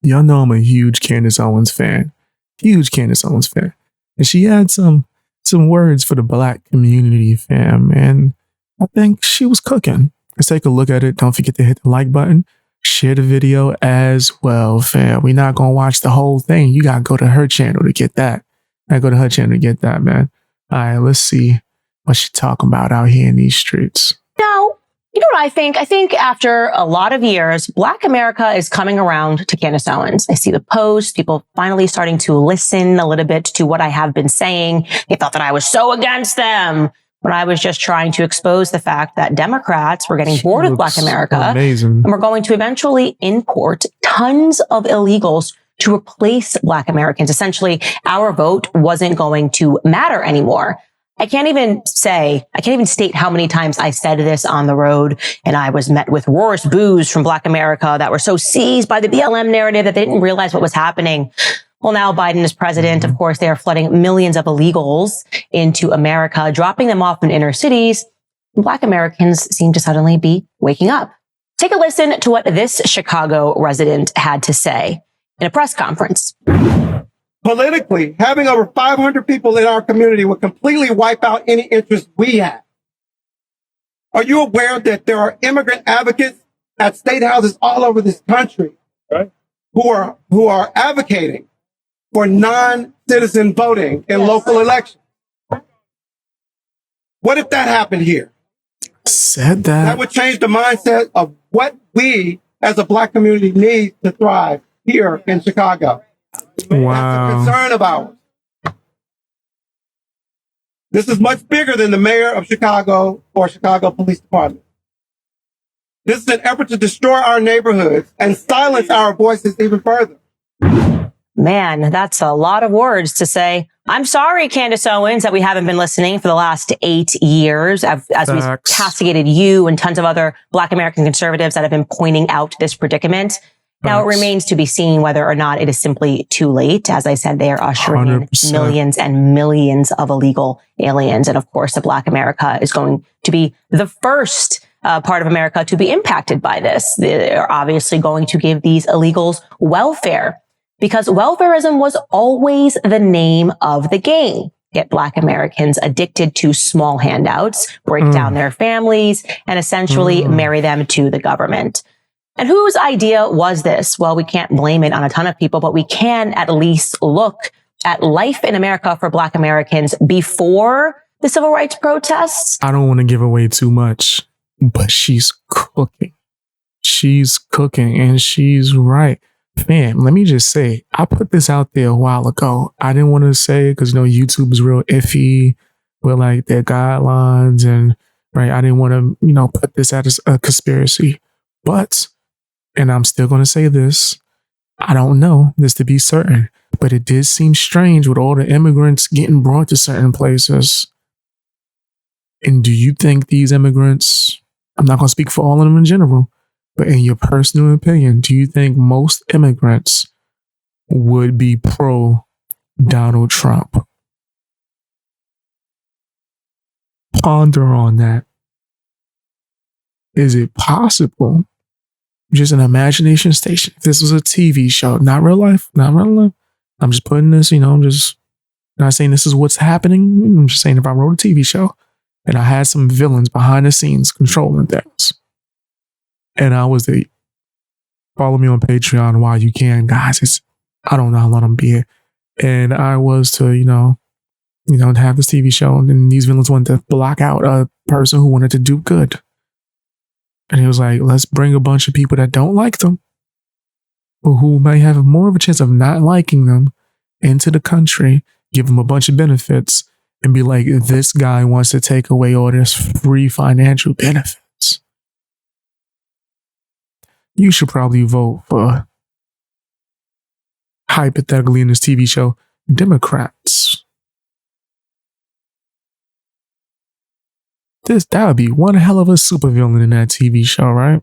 Y'all know I'm a huge Candace Owens fan. Huge Candace Owens fan. And she had some words for the Black community, fam. And I think she was cooking. Let's take a look at it. Don't forget to hit the like button. Share the video as well, fam. We're not going to watch the whole thing. You got to go to her channel to get that. I go to her channel to get that, man. All right, let's see what she talking about out here in these streets. Now, you know what I think? I think after a lot of years, Black America is coming around to Candace Owens. I see the posts, people finally starting to listen a little bit to what I have been saying. They thought that I was so against them when I was just trying to expose the fact that Democrats were getting bored with Black America. Amazing. And we're going to eventually import tons of illegals to replace Black Americans. Essentially, our vote wasn't going to matter anymore. I can't even state how many times I said this on the road, and I was met with roars boos from Black America that were so seized by the BLM narrative that they didn't realize what was happening. Well, now Biden is president. Of course, they are flooding millions of illegals into America, dropping them off in inner cities. Black Americans seem to suddenly be waking up. Take a listen to what this Chicago resident had to say in a press conference. Politically, having over 500 people in our community would completely wipe out any interest we have. Are you aware that there are immigrant advocates at state houses all over this country, right, who are advocating for non-citizen voting in local elections? What if that happened here? Said that. That would change the mindset of what we as a Black community need to thrive here in Chicago. Wow. That's a concern of ours. This is much bigger than the mayor of Chicago or Chicago Police Department. This is an effort to destroy our neighborhoods and silence our voices even further. Man, that's a lot of words to say. I'm sorry, Candace Owens, that we haven't been listening for the last 8 years as we've castigated you and tons of other Black American conservatives that have been pointing out this predicament. Now, it remains to be seen whether or not it is simply too late. As I said, they are ushering in millions and millions of illegal aliens. And of course, the Black America is going to be the first part of America to be impacted by this. They're obviously going to give these illegals welfare because welfarism was always the name of the game. Get Black Americans addicted to small handouts, break down their families, and essentially marry them to the government. And whose idea was this? Well, we can't blame it on a ton of people, but we can at least look at life in America for Black Americans before the civil rights protests. I don't want to give away too much, but she's cooking. She's cooking and she's right. Fam, let me just say, I put this out there a while ago. I didn't want to say it because, YouTube is real iffy with like their guidelines and right. I didn't want to, put this out as a conspiracy, but and I'm still going to say this. I don't know this to be certain, but it did seem strange with all the immigrants getting brought to certain places. And do you think these immigrants, I'm not going to speak for all of them in general, but in your personal opinion, do you think most immigrants would be pro Donald Trump? Ponder on that. Is it possible? Just an imagination station. If this was a TV show, not real life. I'm just putting this, I'm just not saying this is what's happening. I'm just saying if I wrote a TV show and I had some villains behind the scenes controlling things, and I was the follow me on Patreon while you can, guys. I don't know how long I'm be here. And I was to, have this TV show, and then these villains wanted to block out a person who wanted to do good. And he was like, let's bring a bunch of people that don't like them, or who may have more of a chance of not liking them, into the country, give them a bunch of benefits, and be like, this guy wants to take away all this free financial benefits. You should probably vote for, hypothetically in this TV show, Democrats. That would be one hell of a supervillain in that TV show, right?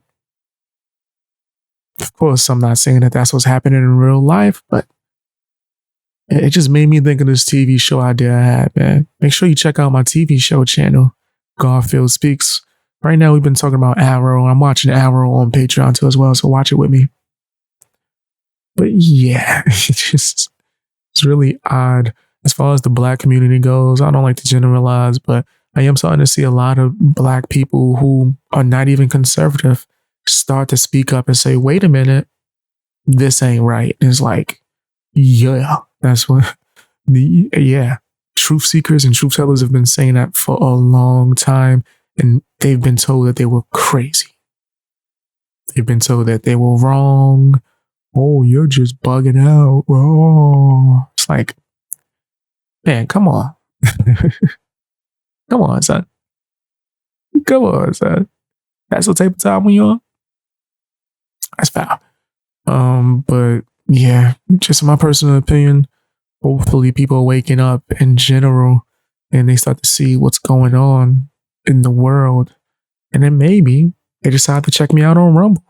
Of course, I'm not saying that that's what's happening in real life, but it just made me think of this TV show idea I had, man. Make sure you check out my TV show channel, Garfield Speaks. Right now, we've been talking about Arrow. I'm watching Arrow on Patreon too as well, so watch it with me. But yeah, it's really odd. As far as the Black community goes, I don't like to generalize, but I am starting to see a lot of Black people who are not even conservative start to speak up and say, wait a minute, this ain't right. And it's like, yeah, that's what, yeah. Truth seekers and truth tellers have been saying that for a long time, and they've been told that they were crazy. They've been told that they were wrong. Oh, you're just bugging out. Oh, it's like, man, come on. Come on, son. Come on, son. That's the type of time when you're on. That's foul. But yeah, just my personal opinion. Hopefully people are waking up in general and they start to see what's going on in the world. And then maybe they decide to check me out on Rumble.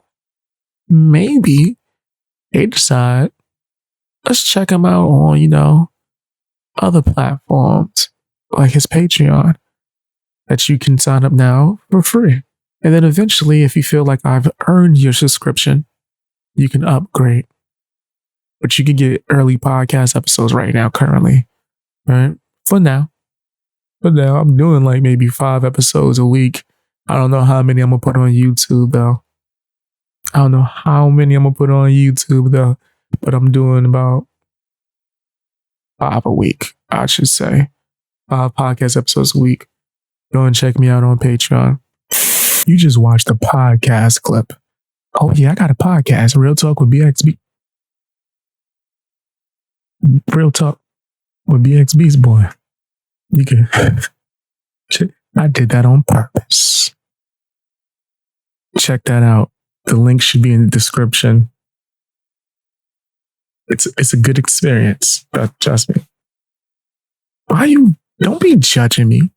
Maybe they decide, let's check him out on, other platforms like his Patreon that you can sign up now for free. And then eventually, if you feel like I've earned your subscription, you can upgrade. But you can get early podcast episodes right now, currently. Right? For now. I'm doing like maybe 5 episodes a week. I don't know how many I'm going to put on YouTube, though. But I'm doing about 5 a week, I should say. 5 podcast episodes a week. Go and check me out on Patreon. You just watched a podcast clip. Oh, yeah, I got a podcast. Real Talk with BXB. Real Talk with BXB's boy. You can. I did that on purpose. Check that out. The link should be in the description. It's a good experience. Trust me. Don't be judging me.